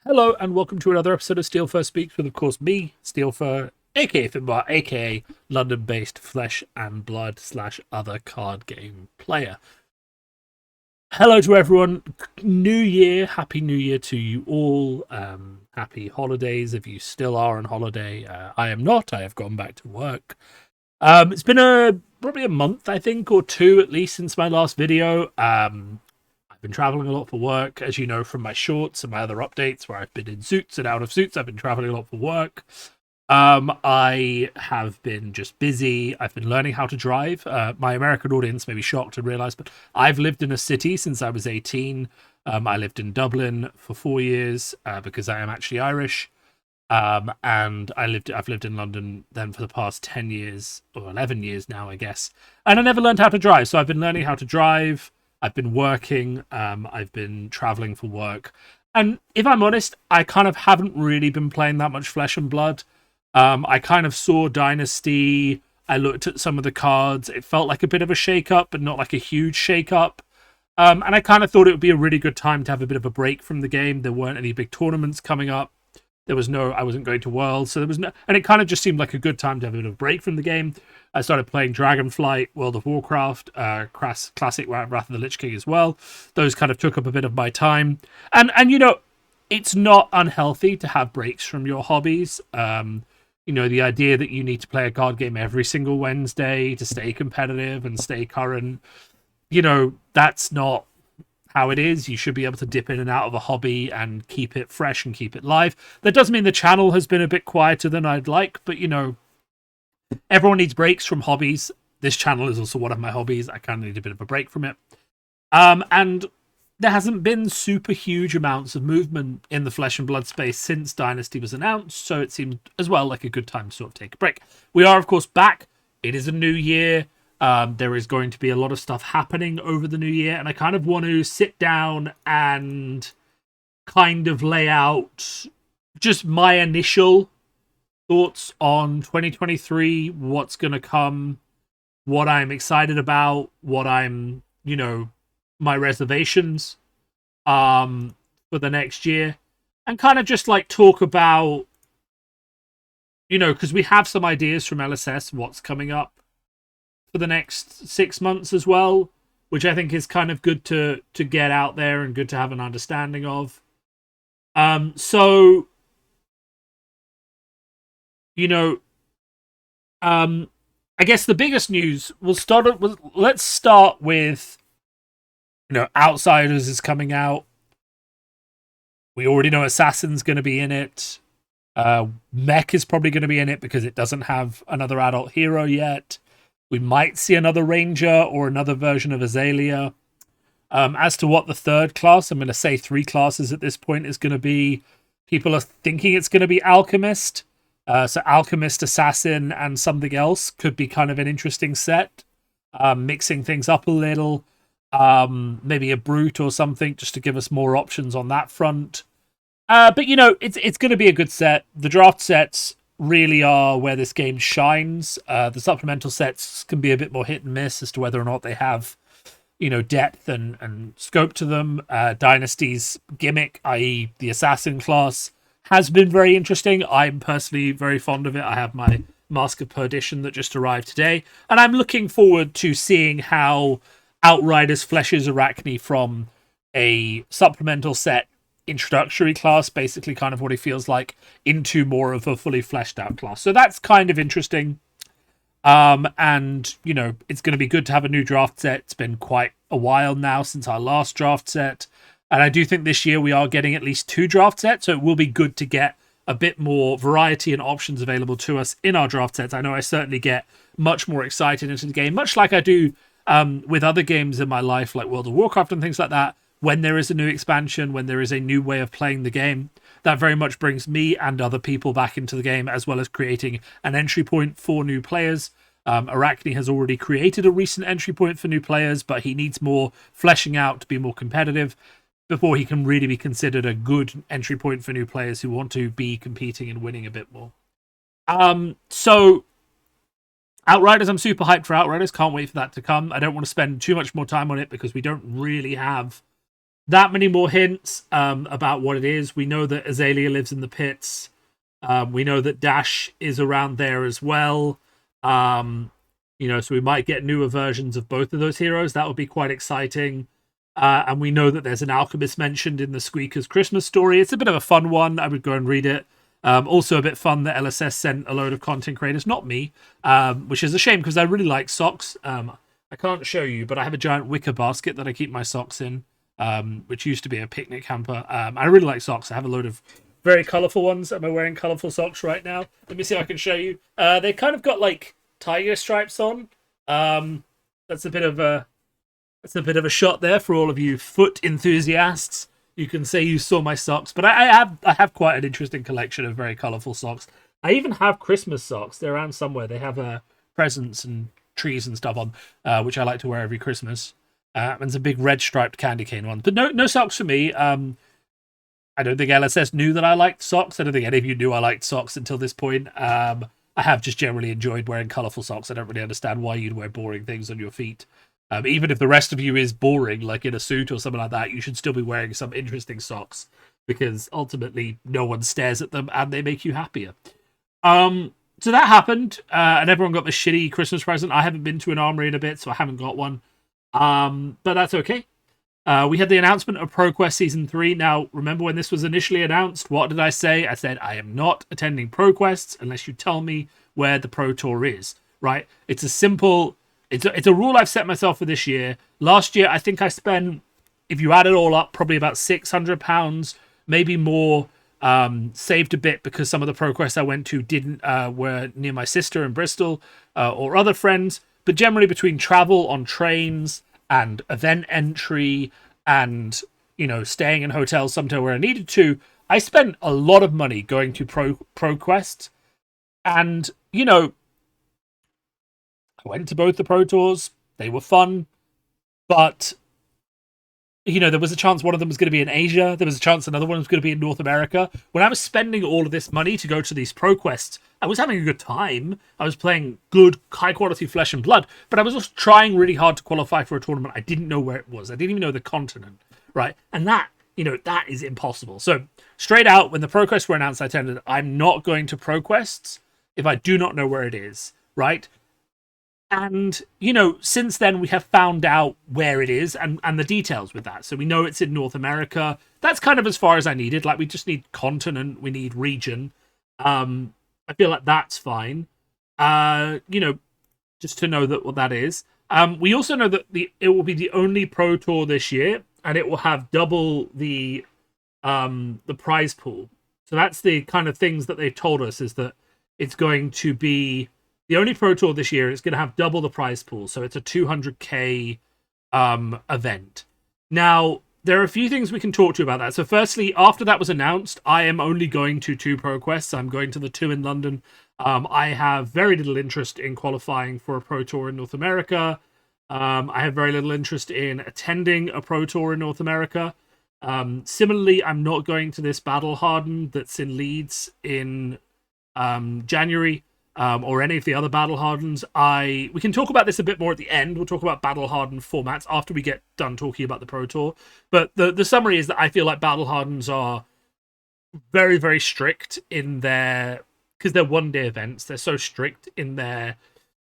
Hello and welcome to another episode of Steelfur Speaks with, of course, me, Steelfur, aka Finbar, aka London-based flesh and blood / other card game player. Hello to everyone. New Year, happy New Year to you all. Happy holidays if you still are on holiday. I am not. I have gone back to work. It's been probably a month, I think, or two at least since my last video. I've been traveling a lot for work, as you know from my shorts and my other updates where I've been in suits and out of suits. I've been traveling a lot for work. I have been just busy. I've been learning how to drive. My American audience may be shocked to realize, but I've lived in a city since I was 18. I lived in Dublin for 4 years because I am actually Irish. And I've lived in London then for the past 10 years or 11 years now, I guess. And I never learned how to drive. So I've been learning how to drive. I've been working. I've been traveling for work. And if I'm honest, I kind of haven't really been playing that much Flesh and Blood. I kind of saw Dynasty. I looked at some of the cards. It felt like a bit of a shake-up, but not like a huge shake-up. And I kind of thought it would be a really good time to have a bit of a break from the game. There weren't any big tournaments coming up. I wasn't going to Worlds, so there was no, and it kind of just seemed like a good time to have a bit of a break from the game. I started playing Dragonflight, World of Warcraft, Classic Wrath of the Lich King as well. Those kind of took up a bit of my time. And it's not unhealthy to have breaks from your hobbies. The idea that you need to play a card game every single Wednesday to stay competitive and stay current, that's not how it is. You should be able to dip in and out of a hobby and keep it fresh and keep it live. That does mean the channel has been a bit quieter than I'd like, but everyone needs breaks from hobbies. This channel is also one of my hobbies. I kind of need a bit of a break from it. And there hasn't been super huge amounts of movement in the Flesh and Blood space since Dynasty was announced, so it seemed as well like a good time to sort of take a break. We are, of course, back. It is a new year. There is going to be a lot of stuff happening over the new year, and I kind of want to sit down and kind of lay out just my initial thoughts on 2023, what's going to come, what I'm excited about, what I'm, my reservations for the next year, and kind of just like talk about, because we have some ideas from LSS, what's coming up for the next 6 months as well, which I think is kind of good to get out there and good to have an understanding of. I guess the biggest news let's start with, Outsiders is coming out. We already know Assassin's going to be in it. Mech is probably going to be in it because it doesn't have another adult hero yet. We might see another Ranger or another version of Azalea. As to what the third class, I'm going to say 3 classes at this point is going to be. People are thinking it's going to be Alchemist. So Alchemist, Assassin, and something else could be kind of an interesting set. Mixing things up a little. Maybe a Brute or something just to give us more options on that front. But, it's going to be a good set. The draft sets really are where this game shines. The supplemental sets can be a bit more hit and miss as to whether or not they have, depth and scope to them. Dynasty's gimmick, i.e. the Assassin class, has been very interesting. I'm personally very fond of it. I have my Mask of Perdition that just arrived today, and I'm looking forward to seeing how Outriders fleshes Arachne from a supplemental set introductory class, basically kind of what he feels like, into more of a fully fleshed out class. So that's kind of interesting. And it's going to be good to have a new draft set. It's been quite a while now since our last draft set, and I do think this year we are getting at least 2 draft sets, so it will be good to get a bit more variety and options available to us in our draft sets. I know I certainly get much more excited into the game, much like I do with other games in my life, like World of Warcraft and things like that. When there is a new expansion, when there is a new way of playing the game, that very much brings me and other people back into the game, as well as creating an entry point for new players. Arachne has already created a recent entry point for new players, but he needs more fleshing out to be more competitive before he can really be considered a good entry point for new players who want to be competing and winning a bit more. So Outriders, I'm super hyped for Outriders. Can't wait for that to come. I don't want to spend too much more time on it because we don't really have that many more hints about what it is. We know that Azalea lives in the pits. We know that Dash is around there as well. So we might get newer versions of both of those heroes. That would be quite exciting. And we know that there's an alchemist mentioned in the Squeaker's Christmas story. It's a bit of a fun one. I would go and read it. Also a bit fun that LSS sent a load of content creators, not me, which is a shame because I really like socks. I can't show you, but I have a giant wicker basket that I keep my socks in, which used to be a picnic hamper. I really like socks. I have a load of very colourful ones. Am I wearing colourful socks right now? Let me see if I can show you. They kind of got like tiger stripes on. That's a bit of a shot there for all of you foot enthusiasts. You can say you saw my socks, but I have quite an interesting collection of very colourful socks. I even have Christmas socks. They're around somewhere. They have presents and trees and stuff on, which I like to wear every Christmas. And some big red striped candy cane ones. But no socks for me. I don't think LSS knew that I liked socks. I don't think any of you knew I liked socks until this point. I have just generally enjoyed wearing colourful socks. I don't really understand why you'd wear boring things on your feet. Even if the rest of you is boring, like in a suit or something like that, you should still be wearing some interesting socks because ultimately no one stares at them and they make you happier. So that happened, and everyone got the shitty Christmas present. I haven't been to an armory in a bit, so I haven't got one. But that's okay. We had the announcement of ProQuest Season 3. Now, remember when this was initially announced, what did I say? I said, I am not attending ProQuests unless you tell me where the Pro Tour is, right? It's a simple... It's a rule I've set myself for this year. Last year, I think I spent, if you add it all up, probably about £600, maybe more. Saved a bit because some of the ProQuests I went to were near my sister in Bristol or other friends. But generally between travel on trains and event entry and, staying in hotels somewhere where I needed to, I spent a lot of money going to ProQuest. And, I went to both the Pro Tours. They were fun. But, there was a chance one of them was going to be in Asia. There was a chance another one was going to be in North America. When I was spending all of this money to go to these ProQuests, I was having a good time. I was playing good, high-quality Flesh and Blood. But I was also trying really hard to qualify for a tournament. I didn't know where it was. I didn't even know the continent, right? And that, that is impossible. So, straight out, when the ProQuests were announced, I attended. I'm not going to ProQuests if I do not know where it is, right? And, since then we have found out where it is and the details with that. So we know it's in North America. That's kind of as far as I needed. Like, we just need continent. We need region. I feel like that's fine. Just to know what that is. We also know that it will be the only Pro Tour this year. And it will have double the prize pool. So that's the kind of things that they've told us, is that it's going to be... the only Pro Tour this year is going to have double the prize pool, so it's a 200k event. Now, there are a few things we can talk to you about that. So firstly, after that was announced, I am only going to 2 ProQuests. I'm going to the 2 in London. I have very little interest in qualifying for a Pro Tour in North America. I have very little interest in attending a Pro Tour in North America. Similarly, I'm not going to this Battle Hardened that's in Leeds in January. Or any of the other Battle Hardens. We can talk about this a bit more at the end. We'll talk about Battle Hardened formats after we get done talking about the Pro Tour. But the summary is that I feel like Battle Hardens are very, very strict in their... because they're one-day events. They're so strict in their,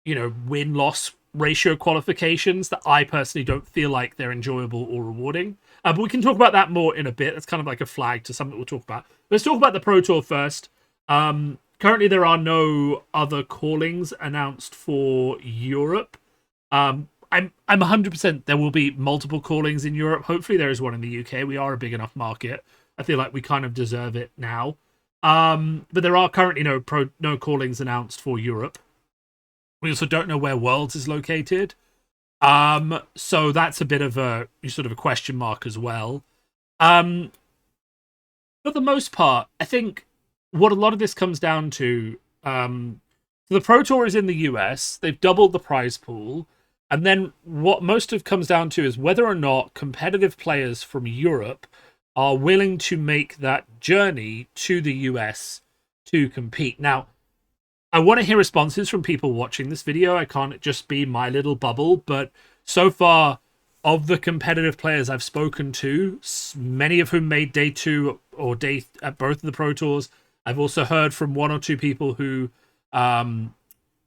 win-loss ratio qualifications that I personally don't feel like they're enjoyable or rewarding. But we can talk about that more in a bit. That's kind of like a flag to something we'll talk about. Let's talk about the Pro Tour first. Currently, there are no other callings announced for Europe. I'm 100% there will be multiple callings in Europe. Hopefully, there is one in the UK. We are a big enough market. I feel like we kind of deserve it now. But there are currently no callings announced for Europe. We also don't know where Worlds is located. So that's a bit of a sort of a question mark as well. For the most part, I think what a lot of this comes down to, the Pro Tour is in the US. They've doubled the prize pool. And then what most of comes down to is whether or not competitive players from Europe are willing to make that journey to the US to compete. Now, I want to hear responses from people watching this video. I can't just be my little bubble, but so far, of the competitive players I've spoken to, many of whom made day 2 or day at both of the Pro Tours. I've also heard from 1 or 2 people who,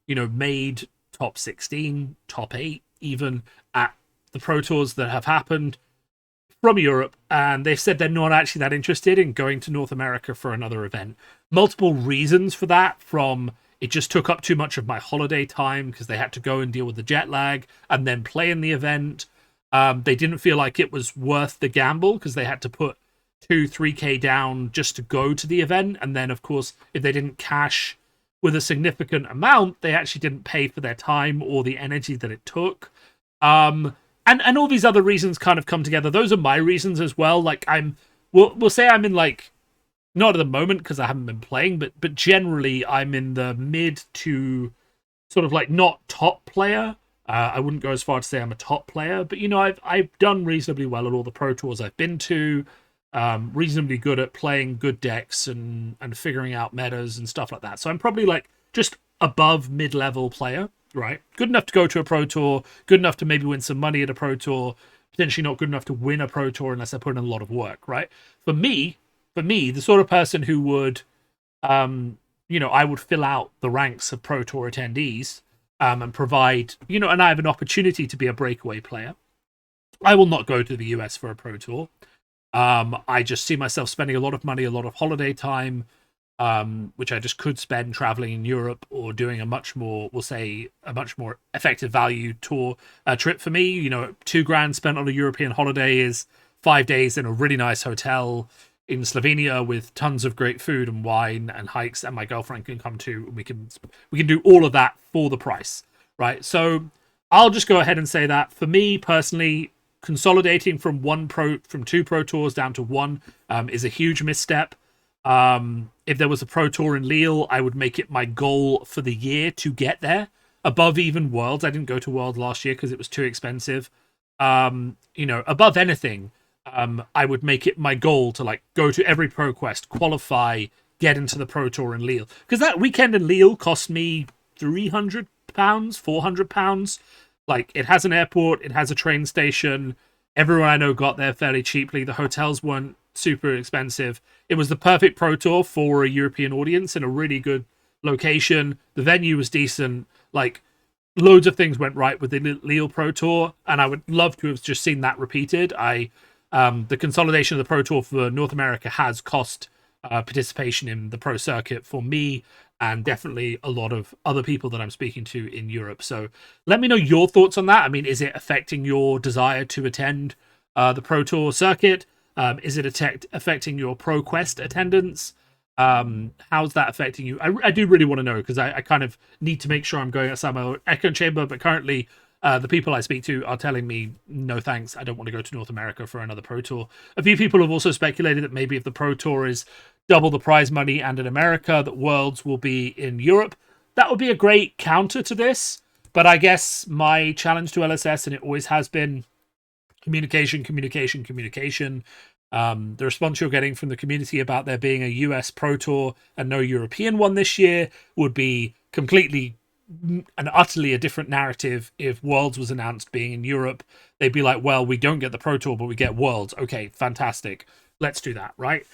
made top 16, top 8, even at the Pro Tours that have happened from Europe, and they've said they're not actually that interested in going to North America for another event. Multiple reasons for that, from it just took up too much of my holiday time because they had to go and deal with the jet lag and then play in the event. They didn't feel like it was worth the gamble because they had to put 2-3K down just to go to the event, and then of course if they didn't cash with a significant amount, they actually didn't pay for their time or the energy that it took. And all these other reasons kind of come together. Those are my reasons as well. Like we'll say I'm in, like, not at the moment because I haven't been playing, but generally I'm in the mid to sort of like not top player. I wouldn't go as far to say I'm a top player, but I've done reasonably well at all the Pro Tours I've been to. Reasonably good at playing good decks and figuring out metas and stuff like that. So I'm probably like just above mid-level player. Right, good enough to go to a Pro Tour, good enough to maybe win some money at a Pro Tour, potentially not good enough to win a Pro Tour unless I put in a lot of work, right? For me, the sort of person who would, I would fill out the ranks of Pro Tour attendees, and provide, and I have an opportunity to be a breakaway player. I will not go to the US for a Pro Tour. I just see myself spending a lot of money, a lot of holiday time, which I just could spend traveling in Europe or doing a much more effective value tour trip for me. $2,000 spent on a European holiday is 5 days in a really nice hotel in Slovenia with tons of great food and wine and hikes, and my girlfriend can come too. And we can do all of that for the price, right? So I'll just go ahead and say that for me personally, consolidating from 2 Pro Tours down to 1 is a huge misstep. If there was a Pro Tour in Lille, I would make it my goal for the year to get there above even Worlds. I didn't go to Worlds last year because it was too expensive. Above anything, I would make it my goal to like go to every Pro Quest, qualify, get into the Pro Tour in Lille. Because that weekend in Lille cost me £300, £400. Like, it has an airport, it has a train station. Everyone I know got there fairly cheaply. The hotels weren't super expensive. It was the perfect Pro Tour for a European audience in a really good location. The venue was decent. Like, loads of things went right with the Lille Pro Tour, and I would love to have just seen that repeated. The consolidation of the Pro Tour for North America has cost participation in the pro circuit for me, and definitely a lot of other people that I'm speaking to in Europe. So let me know your thoughts on that. I mean, is it affecting your desire to attend the Pro Tour circuit? Is it affecting your Pro Quest attendance? How's that affecting you? I do really want to know, because I kind of need to make sure I'm going outside my echo chamber, but currently the people I speak to are telling me, no thanks, I don't want to go to North America for another Pro Tour. A few people have also speculated that maybe if the Pro Tour is double the prize money and in America, that Worlds will be in Europe. That would be a great counter to this, but I guess my challenge to LSS, and it always has been, communication. The response you're getting from the community about there being a US Pro Tour and no European one this year would be completely and utterly a different narrative if Worlds was announced being in Europe. They'd be like, well, we don't get the Pro Tour, but we get Worlds. Okay, fantastic. Let's do that, right?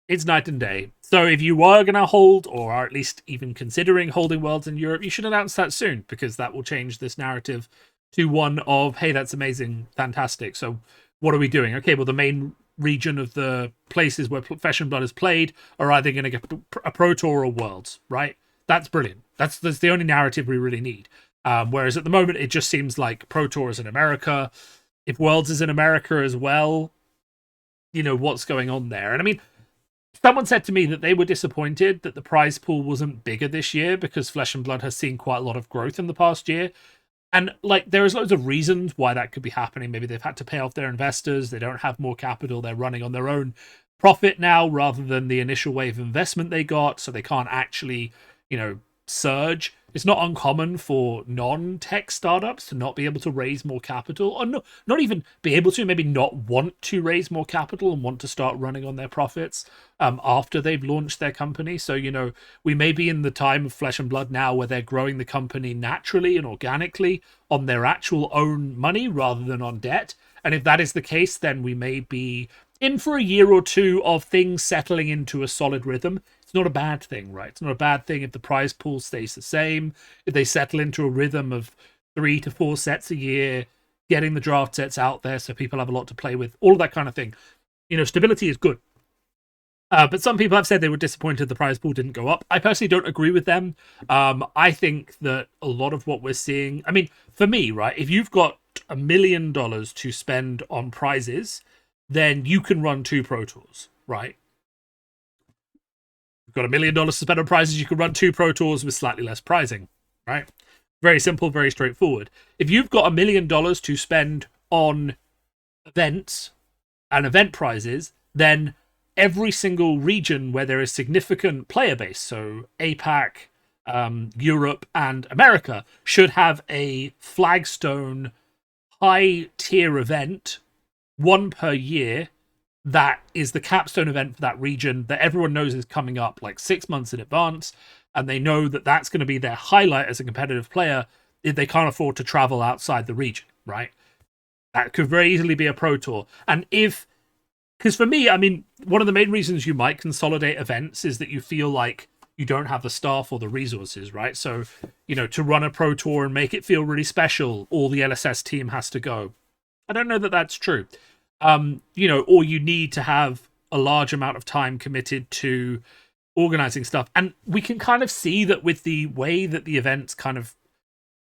It's night and day. So if you are going to hold, or are at least even considering holding Worlds in Europe, you should announce that soon, because that will change this narrative to one of, hey, that's amazing, fantastic. So what are we doing? Okay, well, the main region of the places where Flesh and Blood is played are either going to get a Pro Tour or Worlds, right? That's brilliant. That's the only narrative we really need. Whereas at the moment, it just seems like Pro Tour is in America. If Worlds is in America as well, what's going on there? And I mean, someone said to me that they were disappointed that the prize pool wasn't bigger this year, because Flesh and Blood has seen quite a lot of growth in the past year. And like, there's loads of reasons why that could be happening. Maybe they've had to pay off their investors. They don't have more capital. They're running on their own profit now rather than the initial wave of investment they got. So they can't actually, surge. It's not uncommon for non-tech startups to not be able to raise more capital, or not even be able to, maybe not want to raise more capital and want to start running on their profits after they've launched their company. So, we may be in the time of Flesh and Blood now where they're growing the company naturally and organically on their actual own money rather than on debt. And if that is the case, then we may be in for a year or two of things settling into a solid rhythm. It's not a bad thing, right? It's not a bad thing if the prize pool stays the same, if they settle into a rhythm of 3 to 4 sets a year, getting the draft sets out there so people have a lot to play with, all of that kind of thing. Stability is good. But some people have said they were disappointed the prize pool didn't go up. I personally don't agree with them. I think that a lot of what we're seeing, for me, right, if you've got $1 million to spend on prizes, then you can run 2 Pro Tours, right? You've got $1 million to spend on prizes, you can run 2 Pro Tours with slightly less prizing, right? Very simple, very straightforward. If you've got $1 million to spend on events and event prizes, then every single region where there is significant player base, so APAC, Europe, and America, should have a flagstone high-tier event, 1 per year, that is the capstone event for that region that everyone knows is coming up like 6 months in advance, and they know that that's going to be their highlight as a competitive player if they can't afford to travel outside the region, right? That could very easily be a Pro Tour. And because for me, one of the main reasons you might consolidate events is that you feel like you don't have the staff or the resources, right? So, to run a Pro Tour and make it feel really special, all the LSS team has to go. I don't know that that's true. Or you need to have a large amount of time committed to organizing stuff. And we can kind of see that with the way that the events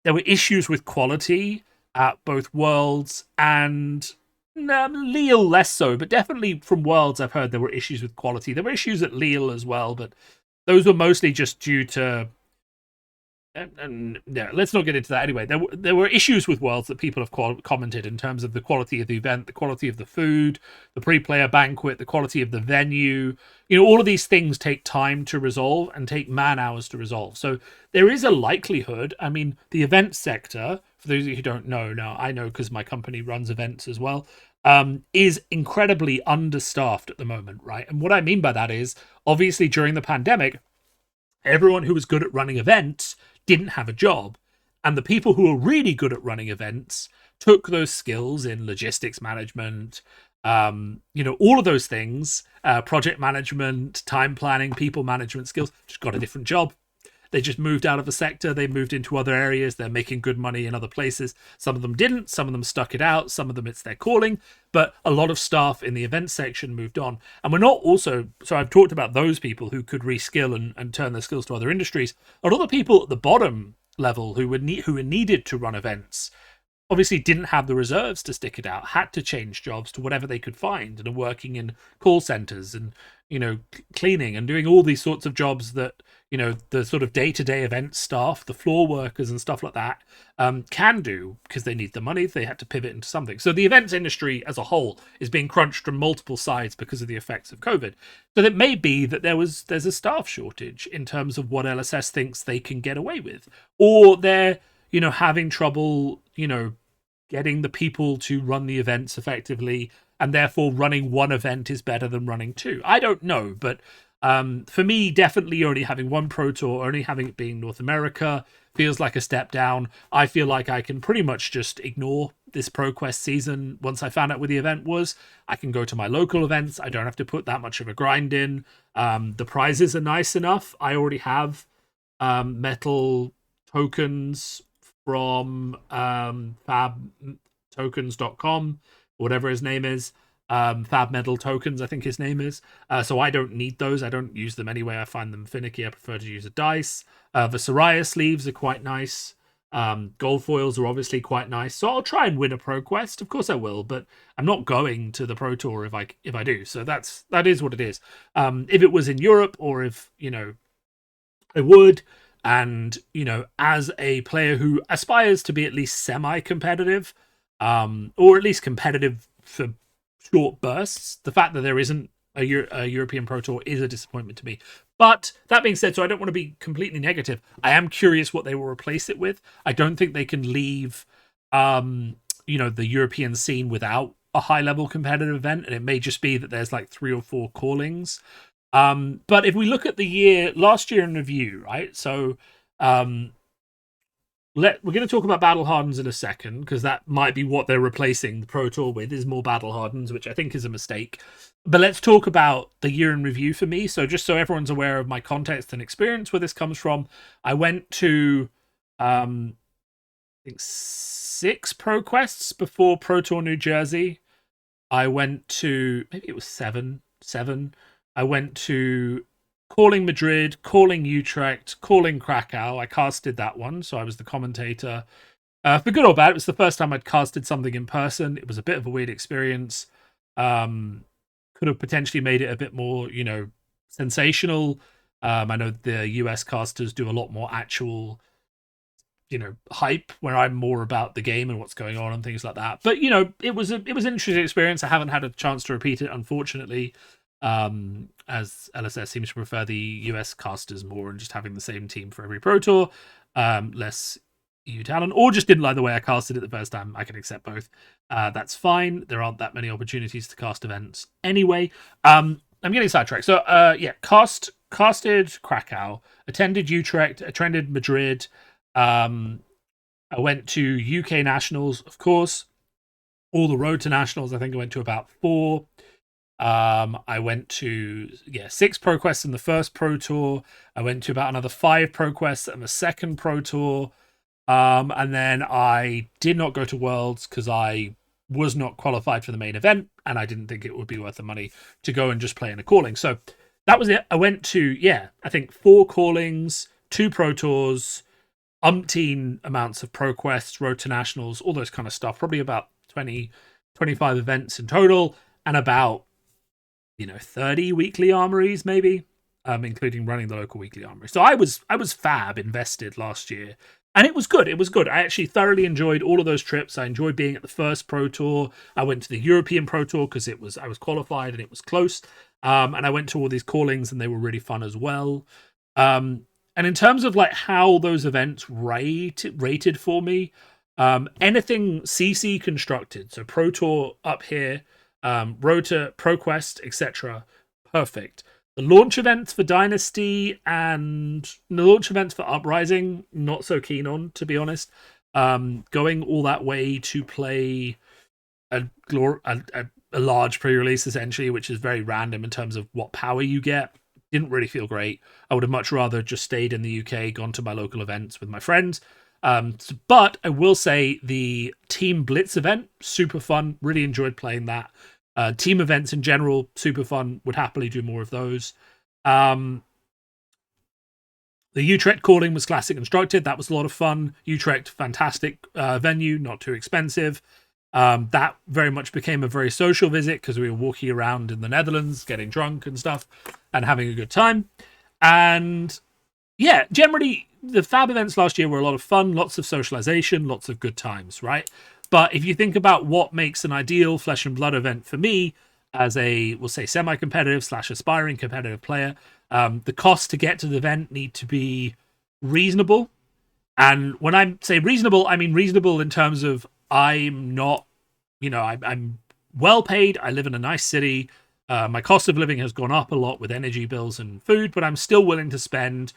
there were issues with quality at both Worlds and Lille less so, but definitely from Worlds I've heard there were issues with quality. There were issues at Lille as well, but those were mostly just due to and yeah, let's not get into that anyway. There were issues with Worlds that people have commented in terms of the quality of the event, the quality of the food, the pre-player banquet, the quality of the venue. All of these things take time to resolve and take man hours to resolve. So there is a likelihood. The event sector, for those of you who don't know, now I know because my company runs events as well, is incredibly understaffed at the moment, right? And what I mean by that is, obviously during the pandemic, everyone who was good at running events didn't have a job. And the people who were really good at running events took those skills in logistics management, all of those things, project management, time planning, people management skills, just got a different job. They just moved out of the sector. They moved into other areas. They're making good money in other places. Some of them didn't. Some of them stuck it out. Some of them it's their calling. But a lot of staff in the event section moved on. And we're not also... So I've talked about those people who could reskill and turn their skills to other industries. A lot of people at the bottom level who were needed to run events obviously didn't have the reserves to stick it out, had to change jobs to whatever they could find, and are working in call centers and, cleaning and doing all these sorts of jobs that, the sort of day-to-day event staff, the floor workers and stuff like that, can do because they need the money. They had to pivot into something. So the events industry as a whole is being crunched from multiple sides because of the effects of COVID. So it may be that there's a staff shortage in terms of what LSS thinks they can get away with, or they're, having trouble, getting the people to run the events effectively, and therefore running one event is better than running 2. I don't know, but for me, definitely only having 1 Pro Tour, only having it being North America, feels like a step down. I feel like I can pretty much just ignore this ProQuest season. Once I found out where the event was, I can go to my local events. I don't have to put that much of a grind in. The prizes are nice enough. I already have metal tokens from fabtokens.com, whatever his name is. Fab Metal Tokens, I think his name is. So I don't need those. I don't use them anyway. I find them finicky. I prefer to use a dice. The Soraya sleeves are quite nice. Gold foils are obviously quite nice. So I'll try and win a ProQuest. Of course I will, but I'm not going to the Pro Tour if I do. So that is what it is. If it was in Europe, or if, I would. And, as a player who aspires to be at least semi-competitive, or at least competitive for short bursts, the fact that there isn't a European Pro Tour is a disappointment to me. But that being said, so I don't want to be completely negative. I am curious what they will replace it with. I don't think they can leave, the European scene without a high level competitive event, and it may just be that there's like 3 or 4 callings. But if we look at the last year in review, right? So, we're going to talk about Battle Hardens in a second, because that might be what they're replacing the Pro Tour with, is more Battle Hardens, which I think is a mistake. But let's talk about the year in review for me. So just so everyone's aware of my context and experience where this comes from, I went to I think 6 Pro Quests before Pro Tour New Jersey. I went to, maybe it was 7. I went to Calling Madrid, Calling Utrecht, Calling Krakow. I casted that one, so I was the commentator. For good or bad, it was the first time I'd casted something in person. It was a bit of a weird experience. Could have potentially made it a bit more, sensational. I know the US casters do a lot more actual, hype, where I'm more about the game and what's going on and things like that. But it was an interesting experience. I haven't had a chance to repeat it, unfortunately. As LSS seems to prefer the US casters more and just having the same team for every Pro Tour, less EU talent, or just didn't like the way I casted it the first time. I can accept both. That's fine. There aren't that many opportunities to cast events anyway. I'm getting sidetracked. So, casted Krakow, attended Utrecht, attended Madrid. I went to UK Nationals, of course. All the road to Nationals, I think I went to about 4. I went to 6 Pro Quests in the first Pro Tour. I went to about another 5 Pro Quests in the second Pro Tour. And then I did not go to Worlds because I was not qualified for the main event, and I didn't think it would be worth the money to go and just play in a calling. So that was it. I went to, I think 4 callings, 2 Pro Tours, umpteen amounts of Pro Quests, Road to Nationals, all those kind of stuff. Probably about 20, 25 events in total, and about 30 weekly armories, maybe, including running the local weekly armory. So I was fab invested last year, and it was good. It was good. I actually thoroughly enjoyed all of those trips. I enjoyed being at the first Pro Tour. I went to the European Pro Tour because I was qualified and it was close. And I went to all these callings, and they were really fun as well. And in terms of like how those events rated for me, anything CC constructed, so Pro Tour up here, Road to ProQuest, etc. Perfect. The launch events for Dynasty and the launch events for Uprising, not so keen on, to be honest. Going all that way to play a large pre-release, essentially, which is very random in terms of what power you get, didn't really feel great. I would have much rather just stayed in the UK, gone to my local events with my friends. But I will say the Team Blitz event, super fun. Really enjoyed playing that. Team events in general, super fun. Would happily do more of those. The Utrecht calling was classic constructed. That was a lot of fun. Utrecht, fantastic venue, not too expensive. That very much became a very social visit because we were walking around in the Netherlands, getting drunk and stuff, and having a good time. And generally, the FAB events last year were a lot of fun, lots of socialization, lots of good times, right? But if you think about what makes an ideal Flesh and Blood event for me, as a, we'll say, semi-competitive / aspiring competitive player, the costs to get to the event need to be reasonable. And when I say reasonable, I mean reasonable in terms of I'm not, I'm well paid. I live in a nice city. My cost of living has gone up a lot with energy bills and food, but I'm still willing to spend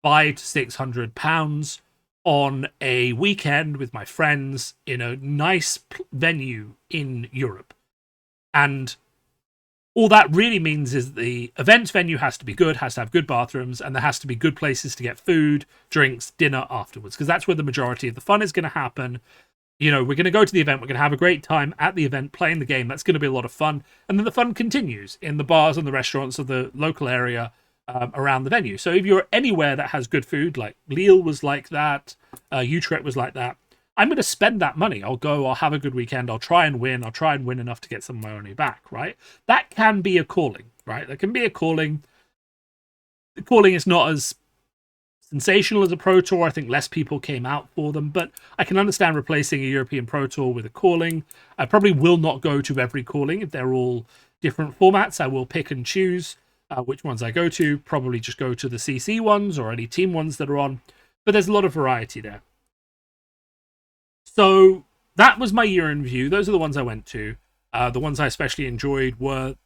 £500 to £600 on a weekend with my friends in a nice venue in Europe. And all that really means is the event venue has to be good, has to have good bathrooms, and there has to be good places to get food, drinks, dinner afterwards, because that's where the majority of the fun is going to happen. We're going to go to the event, we're going to have a great time at the event playing the game. That's going to be a lot of fun. And then the fun continues in the bars and the restaurants of the local area around the venue. So if you're anywhere that has good food, like Lille was like that, Utrecht was like that, I'm going to spend that money. I'll go, I'll have a good weekend, I'll try and win enough to get some of my money back, right? That can be a calling, right? That can be a calling. The calling is not as sensational as a Pro Tour. I think less people came out for them, but I can understand replacing a European Pro Tour with a calling. I probably will not go to every calling if they're all different formats. I will pick and choose which ones I go to. Probably just go to the CC ones or any team ones that are on, but there's a lot of variety there. So that was my year in review. Those are the ones I went to. The ones I especially enjoyed were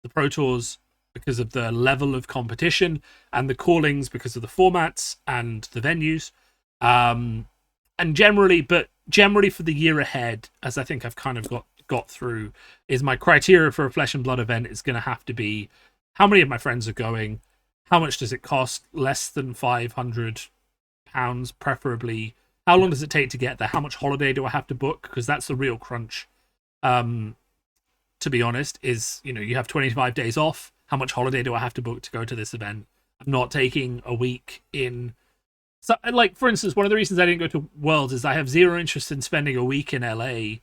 the Pro Tours because of the level of competition, and the callings because of the formats and the venues. And generally for the year ahead, as I think I've kind of got through, is my criteria for a Flesh and Blood event is going to have to be how many of my friends are going, how much does it cost, less than £500 preferably, how long does it take to get there, how much holiday do I have to book, because that's the real crunch. To be honest, is, you have 25 days off. How much holiday do I have to book to go to this event? I'm not taking a week in. So, like, for instance, one of the reasons I didn't go to Worlds is I have zero interest in spending a week in LA.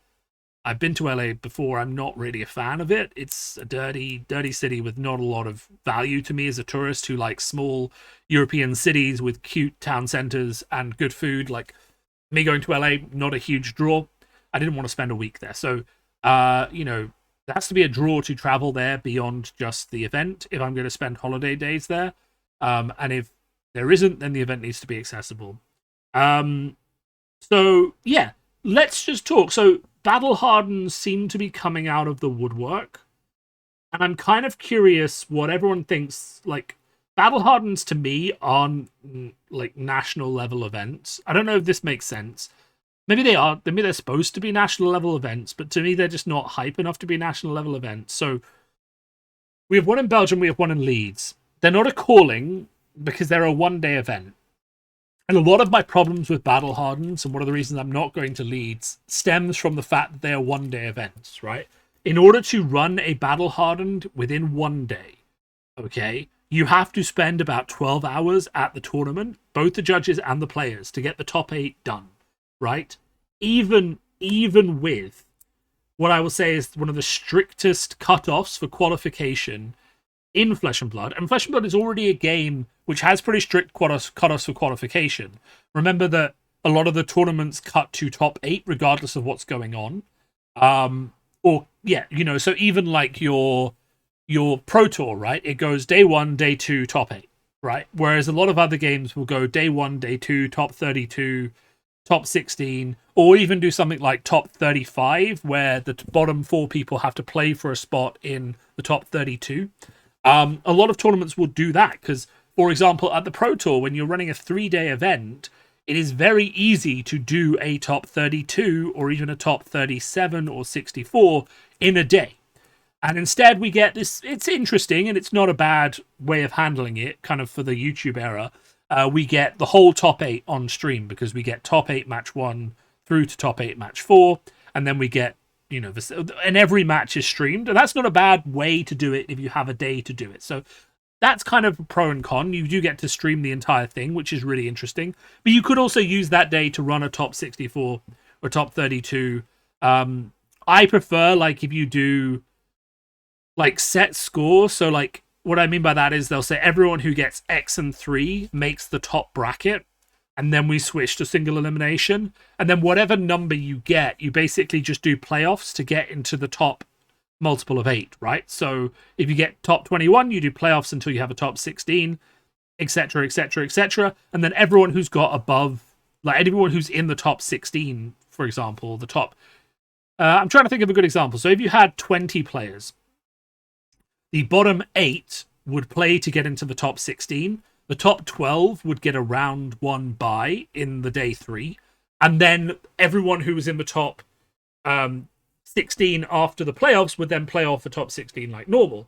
I've been to LA before. I'm not really a fan of it. It's a dirty, dirty city with not a lot of value to me as a tourist who likes small European cities with cute town centers and good food. Like, me going to LA, not a huge draw. I didn't want to spend a week there. So, there has to be a draw to travel there beyond just the event if I'm going to spend holiday days there. And if there isn't, then the event needs to be accessible. So, yeah, let's just talk. So, Battle Hardened seem to be coming out of the woodwork. And I'm kind of curious what everyone thinks. Like, Battle Hardens to me aren't like national level events. I don't know if this makes sense. Maybe they are. Maybe they're supposed to be national level events, but to me, they're just not hype enough to be national level events. So we have one in Belgium, we have one in Leeds. They're not a calling because they're a one-day event. And a lot of my problems with Battle Hardens, and one of the reasons I'm not going to Leeds, stems from the fact that they are one-day events, right? In order to run a Battle Hardened within one day, okay, you have to spend about 12 hours at the tournament, both the judges and the players, to get the top 8 done. Right, even with what I will say is one of the strictest cutoffs for qualification in Flesh and Blood, and Flesh and Blood is already a game which has pretty strict cutoffs for qualification. Remember that a lot of the tournaments cut to top 8 regardless of what's going on. So even like your Pro Tour, right? It goes day 1, day 2, top 8, right? Whereas a lot of other games will go day 1, day 2, top 32. Top 16, or even do something like top 35, where the bottom 4 people have to play for a spot in the top 32. A lot of tournaments will do that because, for example, at the Pro Tour, when you're running a 3-day event, it is very easy to do a top 32 or even a top 37 or 64 in a day. And instead we get this, it's interesting and it's not a bad way of handling it, kind of for the YouTube era. We get the whole top 8 on stream because we get top 8 match 1 through to top 8 match 4, and then we get, and every match is streamed, and that's not a bad way to do it if you have a day to do it. So that's kind of a pro and con. You do get to stream the entire thing, which is really interesting, but you could also use that day to run a top 64 or top 32. I prefer, like, if you do like set score, so like what I mean by that is they'll say everyone who gets X and 3 makes the top bracket, and then we switch to single elimination. And then whatever number you get, you basically just do playoffs to get into the top multiple of 8, right? So if you get top 21, you do playoffs until you have a top 16, etc., etc., etc. And then everyone who's got above, like everyone who's in the top 16, for example, the top... I'm trying to think of a good example. So if you had 20 players, the bottom 8 would play to get into the top 16. The top 12 would get a round 1 bye in the day 3. And then everyone who was in the top 16 after the playoffs would then play off the top 16 like normal.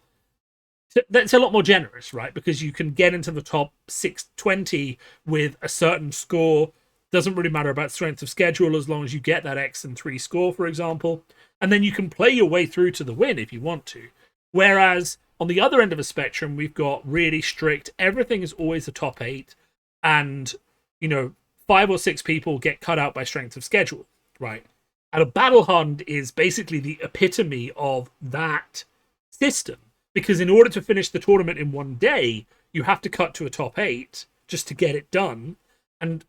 That's a lot more generous, right? Because you can get into the top 620 with a certain score. Doesn't really matter about strength of schedule as long as you get that X and 3 score, for example. And then you can play your way through to the win if you want to. Whereas on the other end of the spectrum, we've got really strict, everything is always a top 8. And, 5 or 6 people get cut out by strength of schedule, right? And a Battle Hardened is basically the epitome of that system. Because in order to finish the tournament in one day, you have to cut to a top 8 just to get it done. And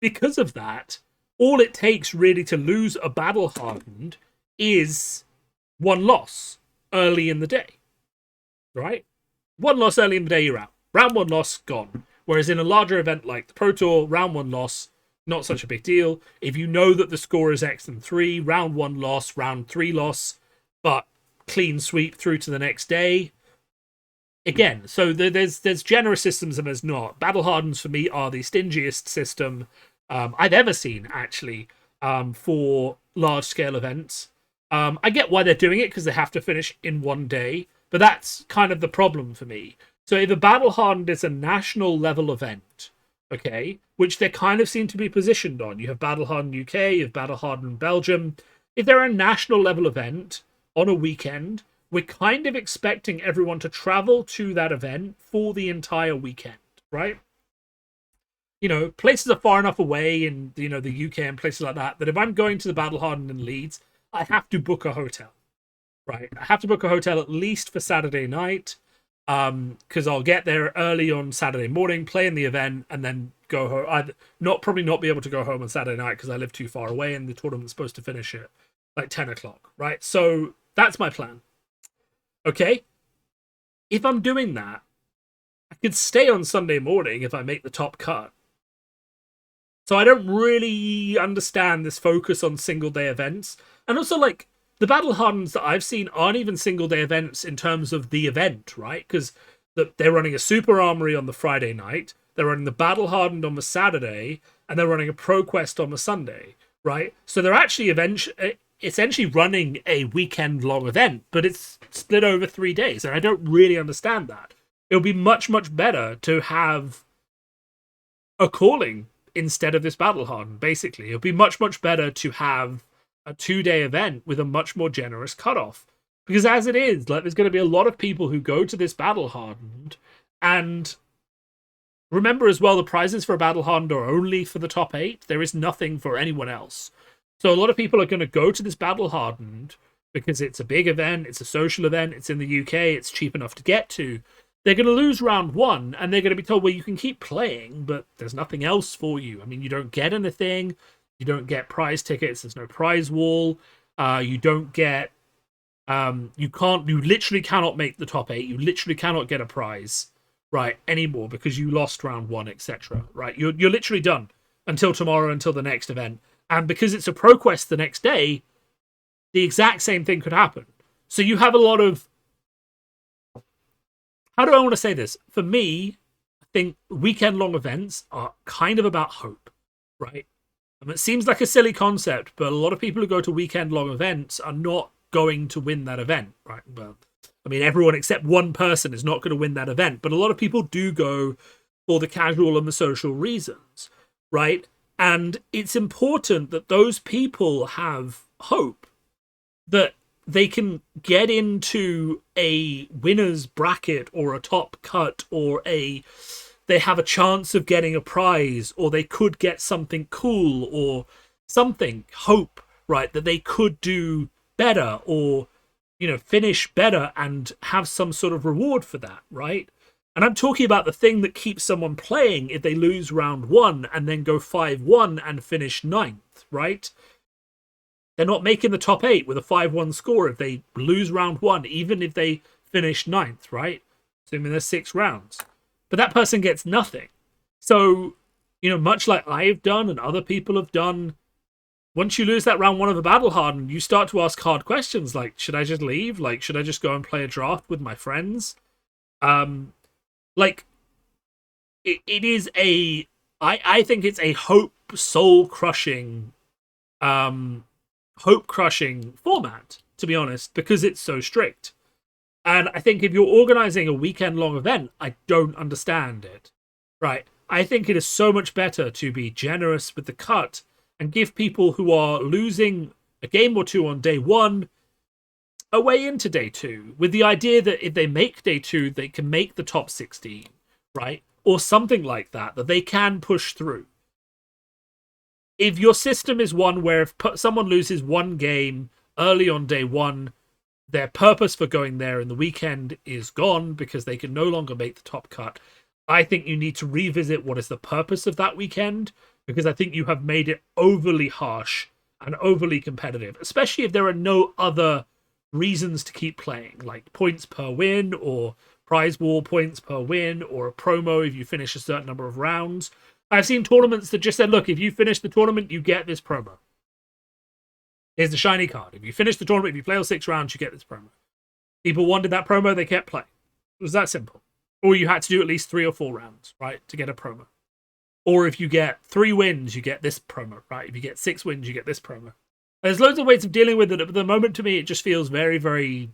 because of that, all it takes really to lose a Battle Hardened is one loss early in the day, right? One loss early in the day, you're out. Round one loss, gone. Whereas in a larger event like the Pro Tour, round one loss, not such a big deal. If you know that the score is X and 3, round one loss, round 3 loss, but clean sweep through to the next day. Again, so there's generous systems and there's not. Battle Hardens for me are the stingiest system I've ever seen, actually, for large-scale events. I get why they're doing it, because they have to finish in one day, but that's kind of the problem for me. So if a Battle Hardened is a national-level event, okay, which they kind of seem to be positioned on. You have Battle Hardened UK, you have Battle Hardened Belgium. If they're a national-level event on a weekend, we're kind of expecting everyone to travel to that event for the entire weekend, right? You know, places are far enough away in, you know, the UK and places like that, that if I'm going to the Battle Hardened in Leeds, I have to book a hotel, right? I have to book a hotel at least for Saturday night, because I'll get there early on Saturday morning, play in the event, and then go home. I'd probably not be able to go home on Saturday night because I live too far away, and the tournament's supposed to finish at like 10 o'clock, right? So that's my plan. Okay, if I'm doing that, I could stay on Sunday morning if I make the top cut. So I don't really understand this focus on single-day events. And also, like, the Battle Hardens that I've seen aren't even single-day events in terms of the event, right? Because they're running a Super Armory on the Friday night, they're running the Battle Hardened on the Saturday, and they're running a Pro Quest on the Sunday, right? So they're actually essentially running a weekend-long event, but it's split over 3 days, and I don't really understand that. It would be much, much better to have a calling instead of this Battle Hardened, basically. It would be much, much better to have a 2-day event with a much more generous cutoff. Because as it is, like, there's going to be a lot of people who go to this Battle Hardened, and remember as well, the prizes for a Battle Hardened are only for the top 8. There is nothing for anyone else. So a lot of people are going to go to this Battle Hardened because it's a big event, it's a social event, it's in the UK, it's cheap enough to get to. They're going to lose round one, and they're going to be told, well, you can keep playing, but there's nothing else for you. I mean, you don't get anything. You don't get prize tickets. There's no prize wall. You don't get... You literally cannot make the top 8. You literally cannot get a prize, right, anymore because you lost round one, etc. Right? You're literally done until tomorrow, until the next event. And because it's a Pro Quest the next day, the exact same thing could happen. So you have a lot of... How do I want to say this? For me, I think weekend-long events are kind of about hope, right? And it seems like a silly concept, but a lot of people who go to weekend-long events are not going to win that event, right? Well, I mean, everyone except one person is not going to win that event, but a lot of people do go for the casual and the social reasons, right? And it's important that those people have hope that they can get into a winner's bracket or a top cut, or they have a chance of getting a prize, or they could get something cool or something, hope, right? That they could do better or, you know, finish better and have some sort of reward for that, right? And I'm talking about the thing that keeps someone playing if they lose round one and then go 5-1 and finish 9th, right? They're not making the top 8 with a 5-1 score if they lose round one, even if they finish 9th, right? Assuming there's 6 rounds. But that person gets nothing. So, you know, much like I've done and other people have done, once you lose that round one of a Battle Hardened, you start to ask hard questions like, should I just leave? Like, should I just go and play a draft with my friends? Like, it is a... I think it's a soul-crushing format, to be honest, because it's so strict. And I think if you're organizing a weekend-long event, I don't understand it. Right? I think it is so much better to be generous with the cut and give people who are losing a game or two on day one a way into day two, with the idea that if they make day two, they can make the top 16, right? Or something like that they can push through. If your system is one where if someone loses one game early on day one, their purpose for going there in the weekend is gone because they can no longer make the top cut, I think you need to revisit what is the purpose of that weekend, because I think you have made it overly harsh and overly competitive, especially if there are no other reasons to keep playing, like points per win or prize wall points per win or a promo if you finish a certain number of rounds. I've seen tournaments that just said, look, if you finish the tournament, you get this promo. Here's the shiny card. If you finish the tournament, if you play all 6 rounds, you get this promo. People wanted that promo, they kept playing. It was that simple. Or you had to do at least 3 or 4 rounds, right, to get a promo. Or if you get 3 wins, you get this promo, right? If you get 6 wins, you get this promo. There's loads of ways of dealing with it, but at the moment, to me, it just feels very, very...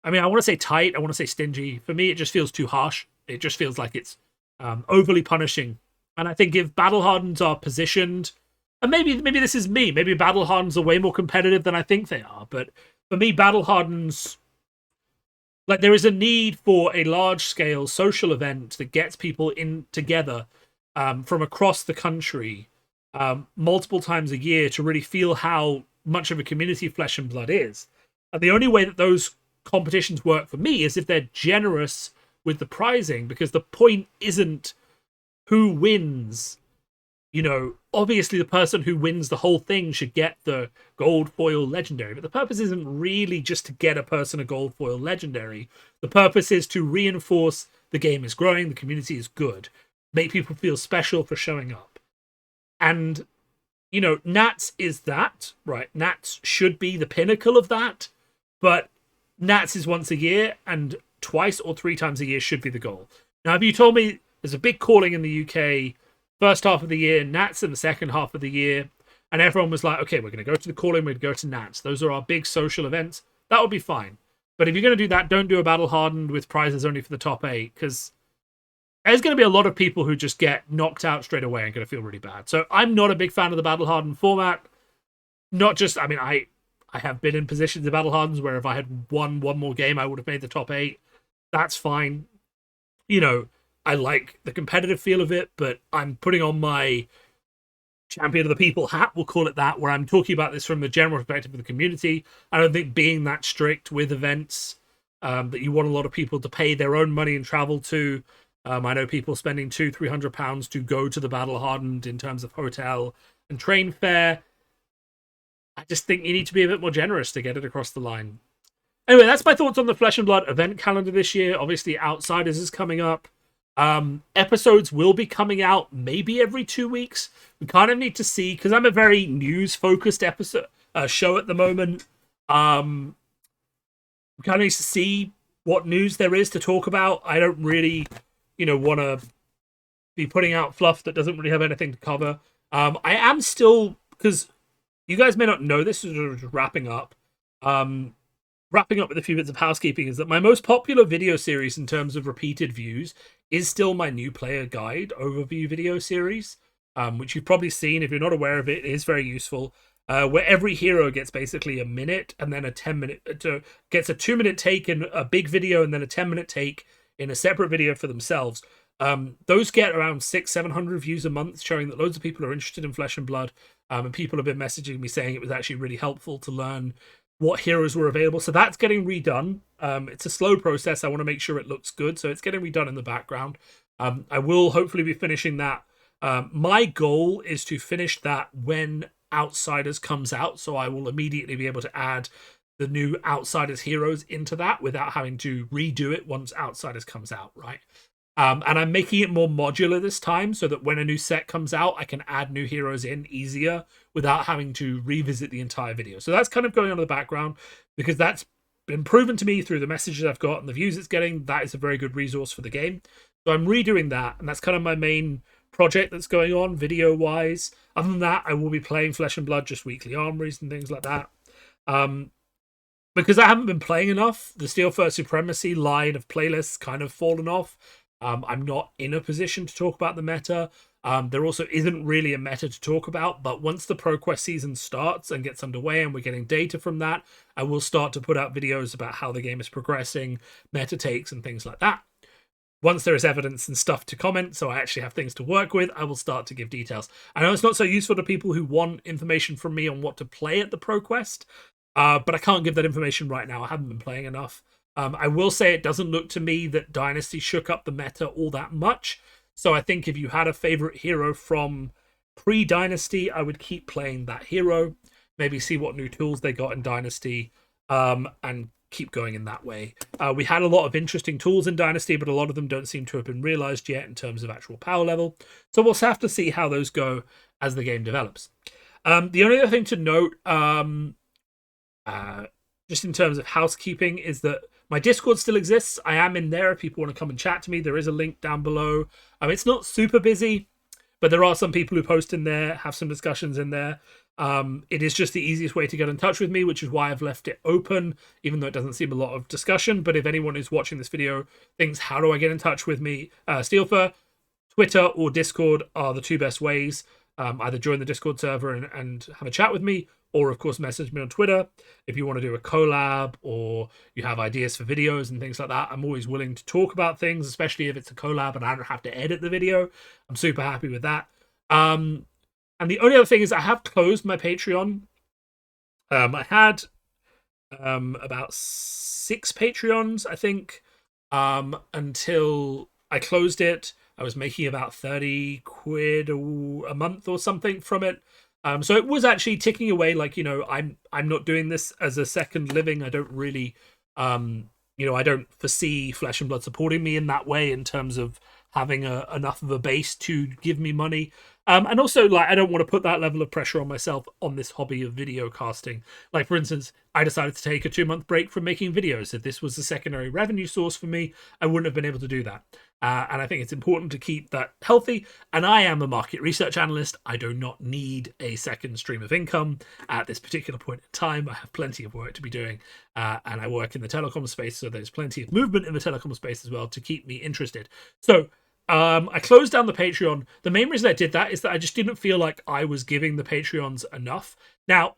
I mean, I want to say tight, I want to say stingy. For me, it just feels too harsh. It just feels like it's overly punishing. And I think if Battle Hardens are positioned... And maybe this is me. Maybe Battle Hardens are way more competitive than I think they are. But for me, Battle Hardens... Like, there is a need for a large-scale social event that gets people in together from across the country multiple times a year to really feel how much of a community Flesh and Blood is. And the only way that those competitions work for me is if they're generous with the prizing, because the point isn't who wins. You know, obviously the person who wins the whole thing should get the gold foil legendary, but the purpose isn't really just to get a person a gold foil legendary. The purpose is to reinforce the game is growing, the community is good, make people feel special for showing up. And, you know, Nats is that, right? Nats should be the pinnacle of that, but Nats is once a year, and twice or 3 times a year should be the goal. Now, if you told me there's a big calling in the UK, first half of the year, Nats in the second half of the year, and everyone was like, okay, we're going to go to the calling, we're going to go to Nats. Those are our big social events. That would be fine. But if you're going to do that, don't do a Battle Hardened with prizes only for the top 8, because there's going to be a lot of people who just get knocked out straight away and going to feel really bad. So I'm not a big fan of the Battle Hardened format. Not just, I mean, I have been in positions of Battle Hardens where if I had won one more game, I would have made the top 8. That's fine. You know, I like the competitive feel of it, but I'm putting on my champion of the people hat, we'll call it that, where I'm talking about this from the general perspective of the community. I don't think being that strict with events that you want a lot of people to pay their own money and travel to. I know people spending £200-300 to go to the Battle Hardened in terms of hotel and train fare. I just think you need to be a bit more generous to get it across the line. Anyway, that's my thoughts on the Flesh and Blood event calendar this year. Obviously, Outsiders is coming up. Episodes will be coming out maybe every 2 weeks. We kind of need to see, because I'm a very news-focused show at the moment. We kind of need to see what news there is to talk about. I don't really, want to be putting out fluff that doesn't really have anything to cover. I am still, because you guys may not know this, is wrapping up. Wrapping up with a few bits of housekeeping, is that my most popular video series in terms of repeated views is still my new player guide overview video series, which you've probably seen. If you're not aware of it, it is very useful, where every hero gets basically a minute and then a 10-minute, gets a 2-minute take in a big video and then a 10-minute take in a separate video for themselves. Those get around 600-700 views a month, showing that loads of people are interested in Flesh and Blood, and people have been messaging me saying it was actually really helpful to learn what heroes were available. So that's getting redone. It's a slow process. I want to make sure it looks good, so it's getting redone in the background. I will hopefully be finishing that. My goal is to finish that when Outsiders comes out, so I will immediately be able to add the new Outsiders heroes into that without having to redo it once Outsiders comes out, right? And I'm making it more modular this time so that when a new set comes out, I can add new heroes in easier without having to revisit the entire video. So that's kind of going on in the background, because that's been proven to me through the messages I've got and the views it's getting. That is a very good resource for the game. So I'm redoing that, and that's kind of my main project that's going on video-wise. Other than that, I will be playing Flesh and Blood, just weekly armories and things like that. Because I haven't been playing enough, the Steelfur Supremacy line of playlists kind of fallen off. I'm not in a position to talk about the meta. There also isn't really a meta to talk about, but once the ProQuest season starts and gets underway and we're getting data from that, I will start to put out videos about how the game is progressing, meta takes and things like that. Once there is evidence and stuff to comment, so I actually have things to work with, I will start to give details. I know it's not so useful to people who want information from me on what to play at the ProQuest, but I can't give that information right now. I haven't been playing enough. I will say it doesn't look to me that Dynasty shook up the meta all that much. So I think if you had a favorite hero from pre-Dynasty, I would keep playing that hero. Maybe see what new tools they got in Dynasty, and keep going in that way. We had a lot of interesting tools in Dynasty, but a lot of them don't seem to have been realized yet in terms of actual power level. So we'll have to see how those go as the game develops. The only other thing to note, just in terms of housekeeping, is that my Discord still exists. I am in there if people want to come and chat to me. There is a link down below. It's not super busy, but there are some people who post in there, have some discussions in there. It is just the easiest way to get in touch with me, which is why I've left it open, even though it doesn't seem a lot of discussion. But if anyone who's watching this video thinks, how do I get in touch with me? Steelfur, Twitter or Discord are the two best ways. Either join the Discord server and have a chat with me, or of course message me on Twitter if you want to do a collab or you have ideas for videos and things like that. I'm always willing to talk about things, especially if it's a collab and I don't have to edit the video. I'm super happy with that. And the only other thing is I have closed my Patreon. I had about 6 Patreons, I think, until I closed it. I was making about 30 quid a month or something from it. So it was actually ticking away. Like, I'm not doing this as a second living. I don't really, I don't foresee Flesh and Blood supporting me in that way in terms of having enough of a base to give me money. And also, like, I don't want to put that level of pressure on myself on this hobby of video casting. Like, for instance, I decided to take a 2-month break from making videos. If this was a secondary revenue source for me, I wouldn't have been able to do that. And I think it's important to keep that healthy. And I am a market research analyst. I do not need a second stream of income at this particular point in time. I have plenty of work to be doing. And I work in the telecom space, so there's plenty of movement in the telecom space as well to keep me interested. So I closed down the Patreon. The main reason I did that is that I just didn't feel like I was giving the Patreons enough. Now,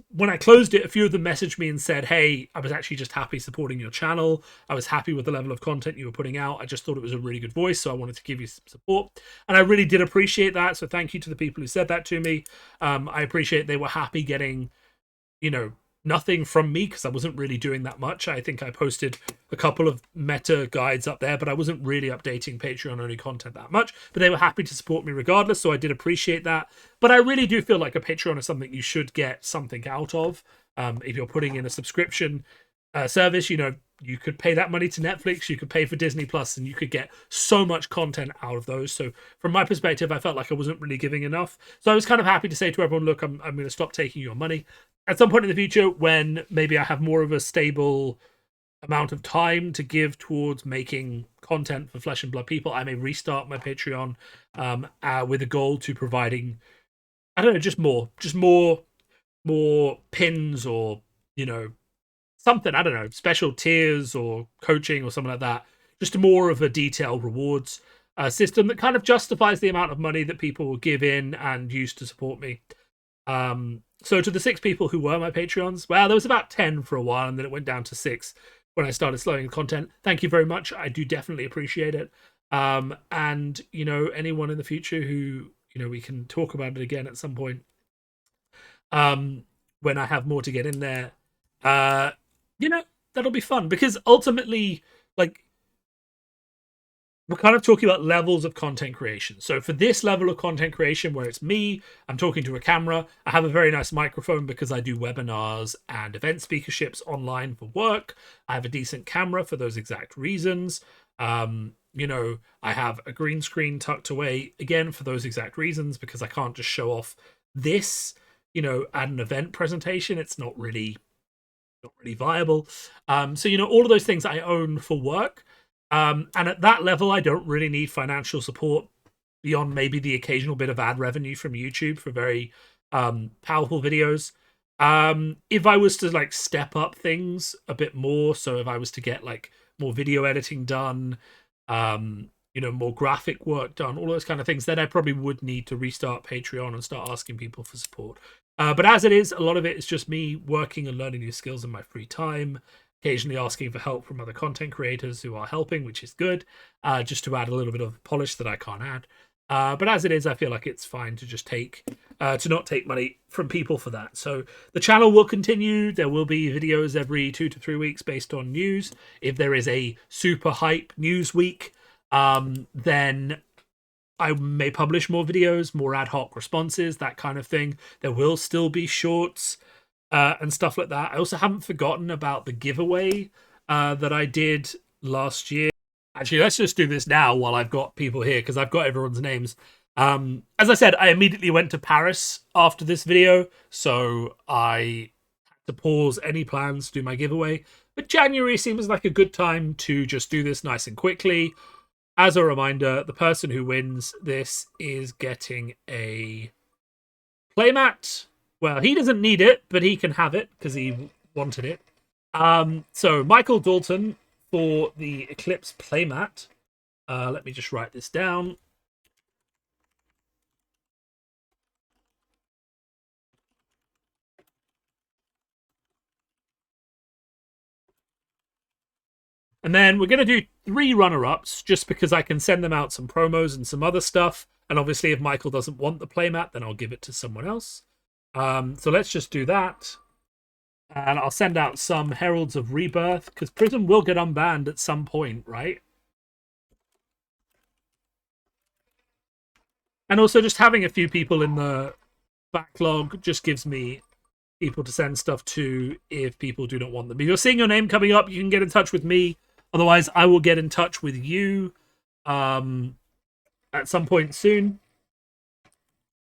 when I closed it, a few of them messaged me and said, hey, I was actually just happy supporting your channel. I was happy with the level of content you were putting out. I just thought it was a really good voice, so I wanted to give you some support. And I really did appreciate that, so thank you to the people who said that to me. I appreciate they were happy getting, nothing from me because I wasn't really doing that much. I think I posted a couple of meta guides up there, but I wasn't really updating Patreon only content that much. But they were happy to support me regardless, so I did appreciate that. But I really do feel like a Patreon is something you should get something out of. If you're putting in a subscription service, you could pay that money to Netflix, you could pay for Disney Plus, and you could get so much content out of those. So from my perspective, I felt like I wasn't really giving enough. So I was kind of happy to say to everyone, look, I'm going to stop taking your money. At some point in the future, when maybe I have more of a stable amount of time to give towards making content for Flesh and Blood people, I may restart my Patreon with a goal to providing, I don't know, just more pins or, something, I don't know, special tiers or coaching or something like that. Just more of a detailed rewards system that kind of justifies the amount of money that people will give in and use to support me. So to the 6 people who were my Patreons, well, there was about 10 for a while, and then it went down to 6 when I started slowing the content. Thank you very much. I do definitely appreciate it. And, anyone in the future who, we can talk about it again at some point when I have more to get in there. That'll be fun, because ultimately, like, we're kind of talking about levels of content creation. So for this level of content creation where it's me, I'm talking to a camera, I have a very nice microphone because I do webinars and event speakerships online for work. I have a decent camera for those exact reasons. I have a green screen tucked away, again, for those exact reasons, because I can't just show off this, at an event presentation. It's not really viable. So, all of those things I own for work. And at that level, I don't really need financial support beyond maybe the occasional bit of ad revenue from YouTube for very powerful videos. If I was to step up things a bit more, so if I was to get more video editing done, more graphic work done, all those kind of things, then I probably would need to restart Patreon and start asking people for support. But as it is, a lot of it is just me working and learning new skills in my free time, occasionally asking for help from other content creators who are helping, which is good, just to add a little bit of polish that I can't add. But as it is, I feel like it's fine to just to not take money from people for that. So the channel will continue. There will be videos every 2 to 3 weeks based on news. If there is a super hype news week, then I may publish more videos, more ad hoc responses, that kind of thing. There will still be shorts and stuff like that. I also haven't forgotten about the giveaway that I did last year. Actually, let's just do this now while I've got people here, because I've got everyone's names. As I said, I immediately went to Paris after this video, so I had to pause any plans to do my giveaway. But January seems like a good time to just do this nice and quickly. As a reminder, the person who wins this is getting a playmat. Well, he doesn't need it, but he can have it because he wanted it. So Michael Dalton for the Eclipse playmat. Let me just write this down. And then we're going to do 3 runner-ups just because I can send them out some promos and some other stuff. And obviously if Michael doesn't want the playmat, then I'll give it to someone else. So let's just do that. And I'll send out some Heralds of Rebirth, because Prism will get unbanned at some point, right? And also just having a few people in the backlog just gives me people to send stuff to if people do not want them. If you're seeing your name coming up, you can get in touch with me. Otherwise, I will get in touch with you at some point soon.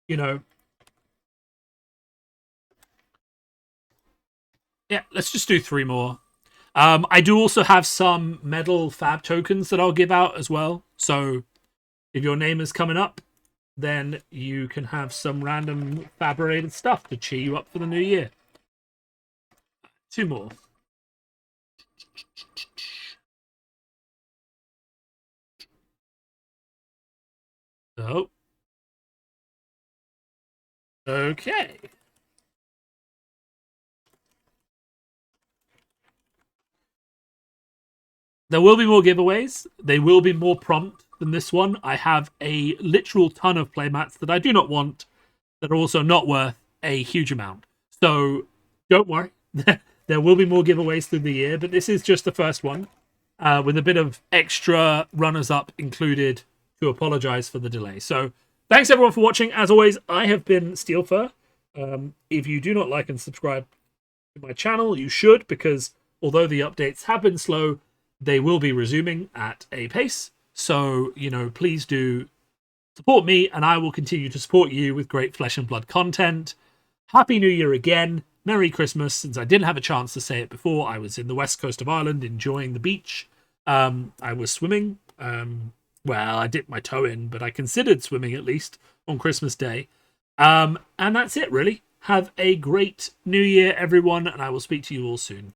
You know. Yeah, let's just do 3 more. I do also have some medal FAB tokens that I'll give out as well. So if your name is coming up, then you can have some random fab-related stuff to cheer you up for the new year. 2 more. So. Okay. There will be more giveaways. They will be more prompt than this one. I have a literal ton of playmats that I do not want that are also not worth a huge amount. So don't worry. There will be more giveaways through the year, but this is just the first one with a bit of extra runners-up included to apologize for the delay. So thanks everyone for watching. As always, I have been Steelfur. If you do not like and subscribe to my channel, you should, because although the updates have been slow, they will be resuming at a pace. So, please do support me, and I will continue to support you with great flesh and blood content. Happy New Year again. Merry Christmas. Since I didn't have a chance to say it before, I was in the west coast of Ireland enjoying the beach. I was swimming. Well, I dipped my toe in, but I considered swimming at least on Christmas Day. And that's it, really. Have a great New Year, everyone, and I will speak to you all soon.